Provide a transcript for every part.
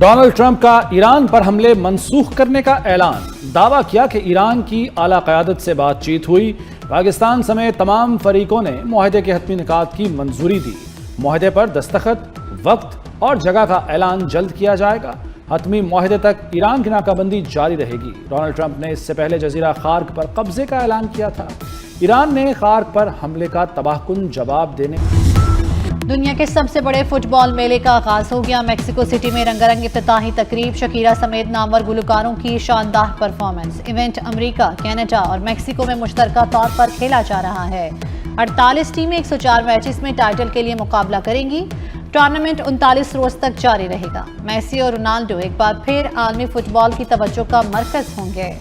Donald Trump کا ایران پر حملے منسوخ کرنے کا اعلان، دعویٰ کیا کہ ایران کی اعلیٰ قیادت سے بات چیت ہوئی، پاکستان سمیت تمام فریقوں نے معاہدے کے حتمی نکات کی منظوری دی، معاہدے پر دستخط، وقت اور جگہ کا اعلان جلد کیا جائے گا، حتمی معاہدے تک ایران کی ناکہ بندی جاری رہے گی۔ ڈونلڈ ٹرمپ نے اس سے پہلے جزیرہ خارق پر قبضے کا اعلان کیا تھا۔ ایران نے خارق پر حملے کا تباہ کن جواب دینے دنیا کے سب سے بڑے فٹ بال میلے کا آغاز ہو گیا۔ میکسیکو سٹی میں رنگا رنگ افتتاحی تقریب، شکیرا سمیت نامور گلوکاروں کی شاندار پرفارمنس۔ ایونٹ امریکہ، کینیڈا اور میکسیکو میں مشترکہ طور پر کھیلا جا رہا ہے۔ 48 ٹیمیں 104 میچز میں ٹائٹل کے لیے مقابلہ کریں گی۔ ٹورنامنٹ 39 روز تک جاری رہے گا۔ میسی اور رونالڈو ایک بار پھر عالمی فٹ بال کی توجہ کا مرکز ہوں گے۔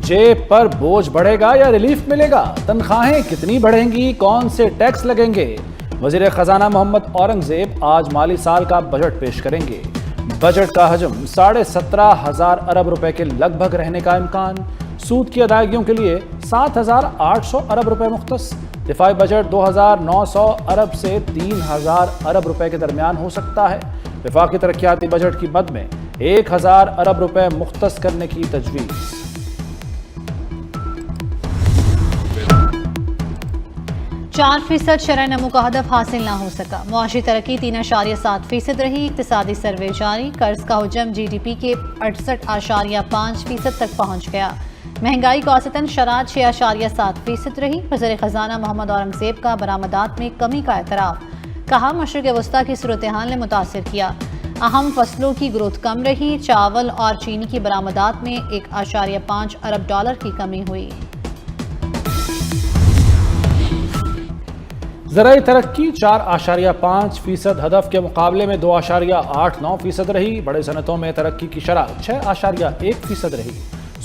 جیب پر بوجھ بڑھے گا یا ریلیف ملے گا؟ تنخواہیں کتنی بڑھیں گی؟ کون سے ٹیکس لگیں گے؟ وزیر خزانہ محمد اورنگزیب آج مالی سال کا بجٹ پیش کریں گے۔ بجٹ کا حجم 17,500 ارب روپے کے لگ بھگ رہنے کا امکان، سود کی ادائیگیوں کے لیے 7,800 ارب روپے مختص۔ دفاعی بجٹ 2,900 ارب سے 3,000 ارب روپے کے درمیان ہو سکتا ہے۔ وفاقی ترقیاتی بجٹ کی مد میں 1,000 ارب روپے مختص کرنے کی تجویز۔ 4% شرح نمو کا ہدف حاصل نہ ہو سکا، معاشی ترقی 3.7% رہی، اقتصادی سروے جاری، قرض کا حجم جی ڈی پی کے 68.5% تک پہنچ گیا، مہنگائی کا اوسطاً شرح 6.7% رہی۔ وزیر خزانہ محمد اورنگزیب کا برآمدات میں کمی کا اعتراف، کہا مشرق وسطیٰ کی صورتحال نے متاثر کیا، اہم فصلوں کی گروتھ کم رہی، چاول اور چینی کی برآمدات میں 1.5 ارب ڈالر کی کمی ہوئی۔ زرعی ترقی 4.5% ہدف کے مقابلے میں 2.89% رہی، بڑے صنعتوں میں ترقی کی شرح 6.1% رہی،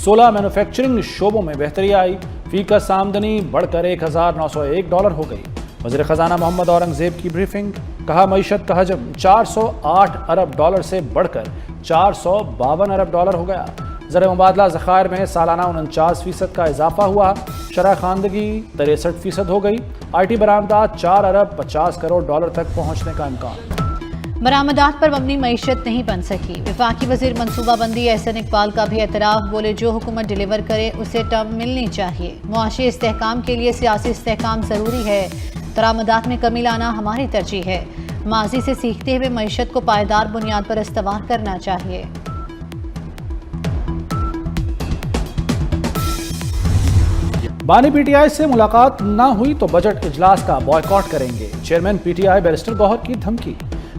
16 مینوفیکچرنگ شعبوں میں بہتری آئی، فی کس آمدنی بڑھ کر $1,901 ہو گئی۔ وزیر خزانہ محمد اورنگزیب کی بریفنگ، کہا معیشت کا حجم 408 ارب ڈالر سے بڑھ کر 452 ارب ڈالر ہو گیا، زر مبادلہ ذخائر میں سالانہ 49% کا اضافہ ہوا، شرح خواندگی 63% ہو گئی، آئی ٹی برآمدات 4 ارب 50 کروڑ ڈالر تک پہنچنے کا امکان۔ برآمدات پر مبنی معیشت نہیں بن سکی، وفاقی وزیر منصوبہ بندی احسن اقبال کا بھی اعتراف، بولے جو حکومت ڈیلیور کرے اسے ٹرم ملنی چاہیے، معاشی استحکام کے لیے سیاسی استحکام ضروری ہے، درآمدات میں کمی لانا ہماری ترجیح ہے، ماضی سے سیکھتے ہوئے معیشت کو پائیدار بنیاد پر استوار کرنا چاہیے۔ بانی پی ٹی آئی سے ملاقات نہ ہوئی تو بجٹ اجلاس کا بائیکاٹ کریں گے، chairman P T I barrister Gohar کی دھمکی،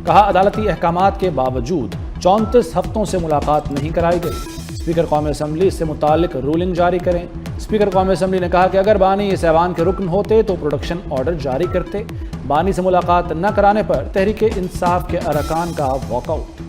کہا عدالتی احکامات کے باوجود 34 ہفتوں سے ملاقات نہیں کرائی گئی، اسپیکر قومی اسمبلی اس سے متعلق رولنگ جاری کریں۔ اسپیکر قومی اسمبلی نے کہا کہ اگر بانی اس ایوان کے رکن ہوتے تو پروڈکشن آرڈر جاری کرتے، بانی سے ملاقات نہ کرانے پر تحریک انصاف کے ارکان کا واک آؤٹ۔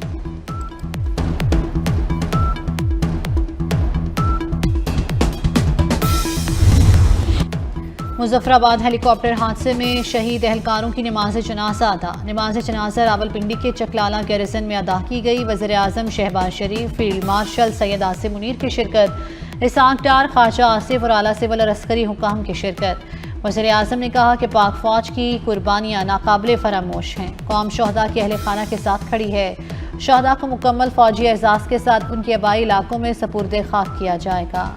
مظفر آباد ہیلی کاپٹر حادثے میں شہید اہلکاروں کی نماز جنازہ ادا، نماز جنازہ راولپنڈی کے چکلالہ گیریزن میں ادا کی گئی، وزیر اعظم شہباز شریف، فیلڈ مارشل سید آصف منیر کی شرکت، اسحاق ڈار، خواجہ آصف اور اعلیٰ سول اور عسکری حکام کی شرکت۔ وزیر اعظم نے کہا کہ پاک فوج کی قربانیاں ناقابل فراموش ہیں، قوم شہداء کے اہل خانہ کے ساتھ کھڑی ہے، شہداء کو مکمل فوجی اعزاز کے ساتھ ان کے آبائی علاقوں میں سپرد خاک کیا جائے گا۔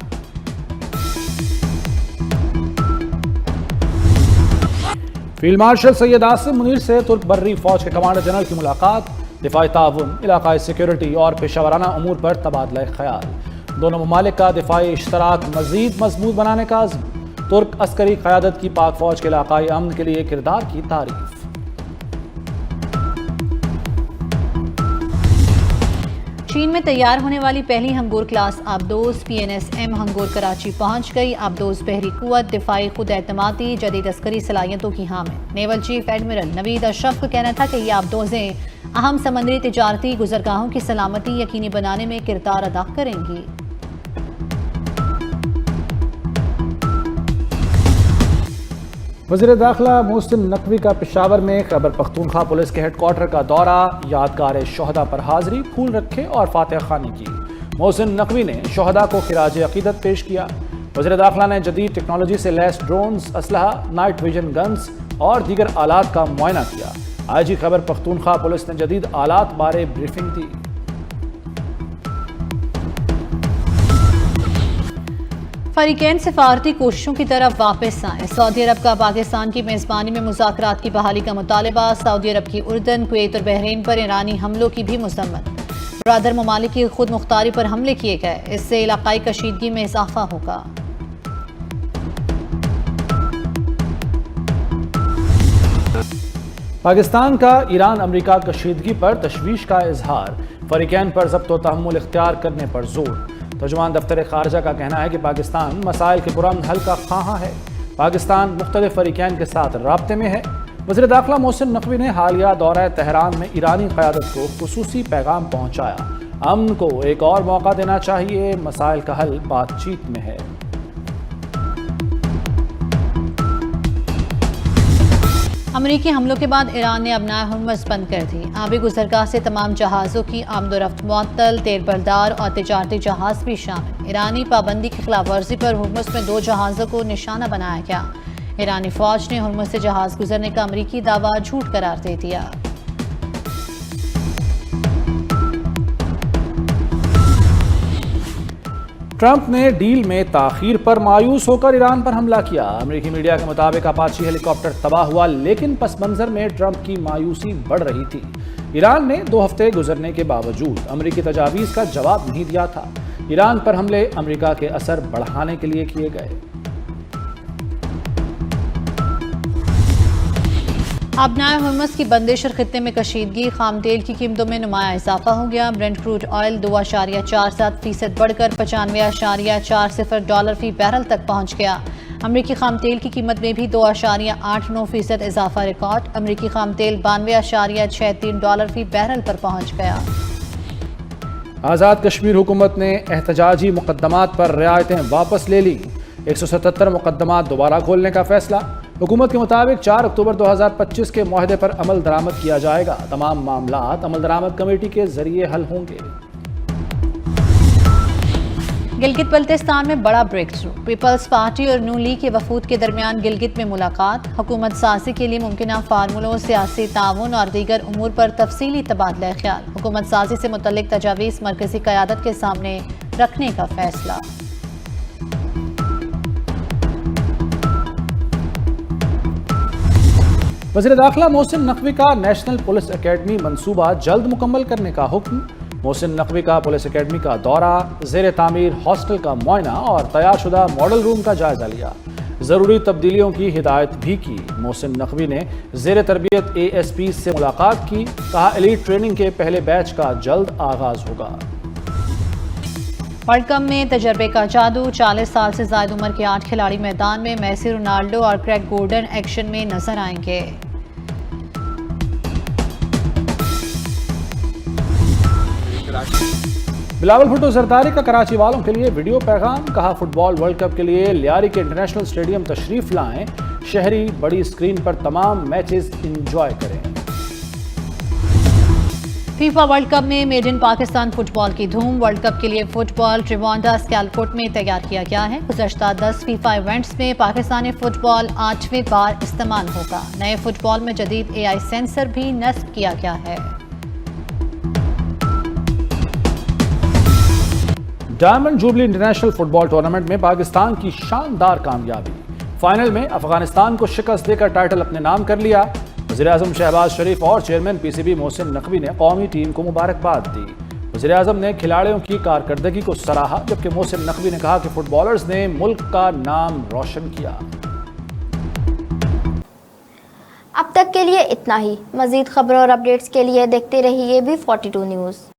فیلڈ مارشل سید آصف منیر سے ترک بری فوج کے کمانڈر جنرل کی ملاقات، دفاعی تعاون، علاقائی سیکیورٹی اور پیشہ ورانہ امور پر تبادلہ خیال، دونوں ممالک کا دفاعی اشتراک مزید مضبوط بنانے کا عزم، ترک عسکری قیادت کی پاک فوج کے علاقائی امن کے لیے کردار کی تعریف۔ چین میں تیار ہونے والی پہلی ہنگور کلاس آبدوز P N S M Hangor Karachi پہنچ گئی۔ آبدوز بحری قوت، دفاعی خود اعتمادی، جدید عسکری صلاحیتوں کی حامل۔ نیول چیف ایڈمرل نوید اشرف کا کہنا تھا کہ یہ آبدوزیں اہم سمندری تجارتی گزرگاہوں کی سلامتی یقینی بنانے میں کردار ادا کریں گی۔ وزیر داخلہ محسن نقوی کا پشاور میں خیبر پختونخوا پولیس کے ہیڈ کوارٹر کا دورہ، یادگار شہداء پر حاضری، پھول رکھے اور فاتحہ خوانی کی۔ محسن نقوی نے شہداء کو خراج عقیدت پیش کیا۔ وزیر داخلہ نے جدید ٹیکنالوجی سے لیس ڈرونز، اسلحہ، نائٹ ویژن گنز اور دیگر آلات کا معائنہ کیا۔ آئی جی خیبر پختونخوا پولیس نے جدید آلات بارے بریفنگ دی۔ فریقین سفارتی کوششوں کی طرف واپس آئیں۔ سعودی عرب کا پاکستان کی میزبانی میں مذاکرات کی بحالی کا مطالبہ۔ سعودی عرب کی اردن، کویت اور بحرین پر ایرانی حملوں کی بھی مذمت۔ برادر ممالک کی خود مختاری پر حملے کیے گئے، اس سے علاقائی کشیدگی میں اضافہ ہوگا۔ پاکستان کا ایران امریکہ کشیدگی پر تشویش کا اظہار، فریقین پر ضبط و تحمل اختیار کرنے پر زور۔ ترجمان دفتر خارجہ کا کہنا ہے کہ پاکستان مسائل کے پرامن حل کا خواہاں ہے۔ پاکستان مختلف فریقین کے ساتھ رابطے میں ہے۔ وزیر داخلہ محسن نقوی نے حالیہ دورہ تہران میں ایرانی قیادت کو خصوصی پیغام پہنچایا۔ امن کو ایک اور موقع دینا چاہیے، مسائل کا حل بات چیت میں ہے۔ امریکی حملوں کے بعد ایران نے ابنائے ہرمز بند کر دی۔ آبی گزرگاہ سے تمام جہازوں کی آمد و رفت معطل، تیل بردار اور تجارتی جہاز بھی شامل۔ ایرانی پابندی کی خلاف ورزی پر ہرمز میں 2 جہازوں کو نشانہ بنایا گیا۔ ایرانی فوج نے ہرمز سے جہاز گزرنے کا امریکی دعویٰ جھوٹ قرار دے دیا۔ ٹرمپ نے ڈیل میں تاخیر پر مایوس ہو کر ایران پر حملہ کیا۔ امریکی میڈیا کے مطابق اپاچی ہیلی کاپٹر تباہ ہوا، لیکن پس منظر میں ٹرمپ کی مایوسی بڑھ رہی تھی۔ ایران نے 2 ہفتے گزرنے کے باوجود امریکی تجاویز کا جواب نہیں دیا تھا۔ ایران پر حملے امریکہ کے اثر بڑھانے کے لیے کیے گئے۔ ابنائے ہرمز کی بندش اور خطے میں کشیدگی، خام تیل کی قیمتوں میں نمایاں اضافہ ہو گیا۔ برنٹ کروڈ آئل 2.47% بڑھ کر $95.40 فی بیرل تک پہنچ گیا۔ امریکی خام تیل کی قیمت میں بھی 2.89% اضافہ ریکارڈ۔ امریکی خام تیل $92.63 فی بیرل پر پہنچ گیا۔ آزاد کشمیر حکومت نے احتجاجی مقدمات پر رعایتیں واپس لے لی۔ 177 مقدمات دوبارہ کھولنے کا فیصلہ۔ حکومت کے مطابق 4 اکتوبر 2025 کے معاہدے پر عمل درآمد کیا جائے گا۔ تمام معاملات عمل درآمد کمیٹی کے ذریعے حل ہوں گے۔ گلگت بلتستان میں بڑا بریک تھرو، پیپلز پارٹی اور نون لیگ کے وفود کے درمیان گلگت میں ملاقات۔ حکومت سازی کے لیے ممکنہ فارمولوں، سیاسی تعاون اور دیگر امور پر تفصیلی تبادلہ خیال۔ حکومت سازی سے متعلق تجاویز مرکزی قیادت کے سامنے رکھنے کا فیصلہ۔ وزیر داخلہ محسن نقوی کا نیشنل پولیس اکیڈمی منصوبہ جلد مکمل کرنے کا حکم۔ محسن نقوی کا پولیس اکیڈمی کا دورہ، زیر تعمیر ہاسٹل کا معائنہ اور تیار شدہ ماڈل روم کا جائزہ لیا۔ ضروری تبدیلیوں کی ہدایت بھی کی۔ محسن نقوی نے زیر تربیت ASP سے ملاقات کی، کہا ایلیٹ ٹریننگ کے پہلے بیچ کا جلد آغاز ہوگا۔ ورلڈ کپ میں تجربے کا جادو، 40 سال سے زائد عمر کے 8 کھلاڑی میدان میں، میسی، رونالڈو اور کریگ گورڈن ایکشن میں نظر آئیں گے۔ بلاول بھٹو زرداری کا کراچی والوں کے لیے ویڈیو پیغام، کہا فٹ بال ورلڈ کپ کے لیے لیاری کے انٹرنیشنل اسٹیڈیم تشریف لائیں، شہری بڑی اسکرین پر تمام میچز انجوائے کریں۔ فیفا ورلڈ کپ میں میڈ ان پاکستان فٹ بال کی دھوم، ورلڈ کپ کے لیے فٹ بال ٹریوانڈا اسکیلکوٹ میں تیار کیا گیا ہے۔ گزشتہ 10 فیفا ایونٹس میں پاکستانی فٹ بال 8ویں بار استعمال ہوگا۔ نئے فٹ بال میں جدید AI سینسر بھی نصب کیا گیا ہے۔ ڈائمنڈ جوبلی انٹرنیشنل فٹ بال ٹورنامنٹ میں پاکستان کی شاندار کامیابی، فائنل میں افغانستان کو شکست دے کر ٹائٹل اپنے نام کر لیا۔ وزیراعظم شہباز شریف اور چیئرمین PCB محسن نقوی نے قومی ٹیم کو مبارکباد دی۔ وزیراعظم نے کھلاڑیوں کی کارکردگی کو سراہا، جبکہ محسن نقوی نے کہا کہ فٹ بالرز نے ملک کا نام روشن کیا۔ اب تک کے لیے اتنا ہی۔ مزید خبروں اور اپڈیٹس کے لیے دیکھتے رہیے B42 نیوز۔